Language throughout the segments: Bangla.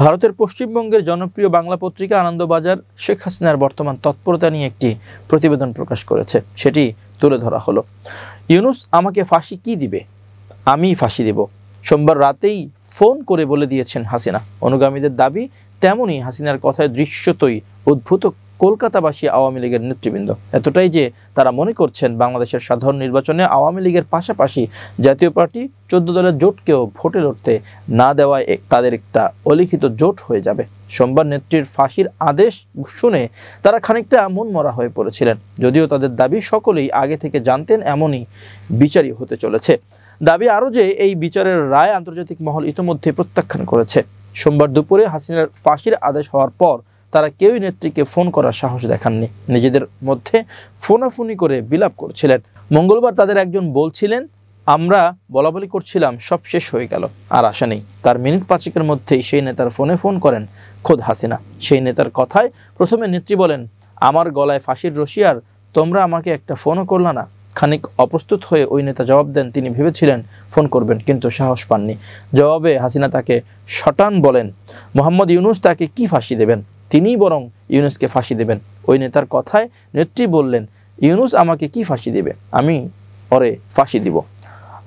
ভারতের পশ্চিমবঙ্গের জনপ্রিয় বাংলা পত্রিকা আনন্দবাজার শেখ হাসিনার বর্তমান তৎপরতা নিয়ে একটি প্রতিবেদন প্রকাশ করেছে। সেটি তুলে ধরা হলো। ইউনূস আমাকে ফাঁসি কি দিবে? আমি ফাঁসি দেব। সোমবার রাতেই ফোন করে বলে দিয়েছেন হাসিনা। অনুগামীদের দাবি, তেমনই হাসিনার কথায় দৃশ্যতই উদ্ভূত কলকাতাবাসী আওয়ামী লীগের নেতৃবৃন্দ। এতটাই যে তারা মনে করছেন বাংলাদেশের সাধারণ নির্বাচনে আওয়ামী লীগের পাশাপাশি জাতীয় পার্টি 14 দলের জোটকেও ভোটে লড়তে না দেওয়ায় তাদের একটা অলিখিত জোট হয়ে যাবে। সোমবার নেত্রীর ফাঁসির আদেশ শুনে তারা খানিকটা মনমরা হয়ে পড়েছিলেন। যদিও তাদের দাবি সকলেই আগে থেকে জানতেন এমনই বিচারই হতে চলেছে। দাবি আরও যে এই বিচারের রায় আন্তর্জাতিক মহল ইতিমধ্যে প্রত্যাখ্যান করেছে। সোমবার দুপুরে হাসিনার ফাঁসির আদেশ হওয়ার পর তারা কেউই নেত্রীকে ফোন করার সাহস দেখাননি। নিজেদের মধ্যে ফোনাফোনি করে বিলাপ করছিলেন। মঙ্গলবার তাদের একজন বলছিলেন, আমরা বলাবলি করছিলাম, সব শেষ হয়ে গেল, আর আশা নেই। তার মিনিট পাঁচেকের মধ্যেই সেই নেতার ফোনে ফোন করেন খোদ হাসিনা। সেই নেতার কথায় প্রথমে নেত্রী বলেন, আমার গলায় ফাঁসির রশি আর তোমরা আমাকে একটা ফোনও করলা না। খানিক অপ্রস্তুত হয়ে ওই নেতা জবাব দেন তিনি ভেবেছিলেন ফোন করবেন, কিন্তু সাহস পাননি। জবাবে হাসিনা তাকে শটান বলেন, মোহাম্মদ ইউনূস তাকে কি ফাঁসি দেবেন? তিনিই বরং ইউনূসকে ফাঁসি দেবেন। ওই নেতার কথায় নেত্রী বললেন, ইউনূস আমাকে কি ফাঁসি দেবে? আমি ওরে ফাঁসি দিব।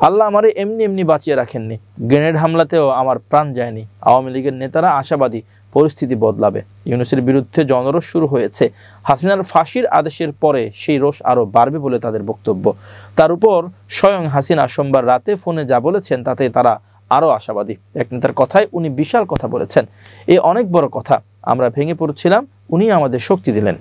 আল্লাহ আমারে এমনি এমনি বাঁচিয়ে রাখেননি। গ্রেনেড হামলাতেও আমার প্রাণ যায়নি। আওয়ামী লীগের নেতারা আশাবাদী পরিস্থিতি বদলাবে। ইউনূসের বিরুদ্ধে জনরোষ শুরু হয়েছে। হাসিনার ফাঁসির আদেশের পরে সেই রোষ আরও বাড়বে বলে তাদের বক্তব্য। তার উপর স্বয়ং হাসিনা সোমবার রাতে ফোনে যা বলেছেন তাতে তারা আরও আশাবাদী। এক নেতার কথায় উনি বিশাল কথা বলেছেন, এ অনেক বড় কথা। আমরা ভেঙে পড়ছিলাম, উনি আমাদের শক্তি দিলেন।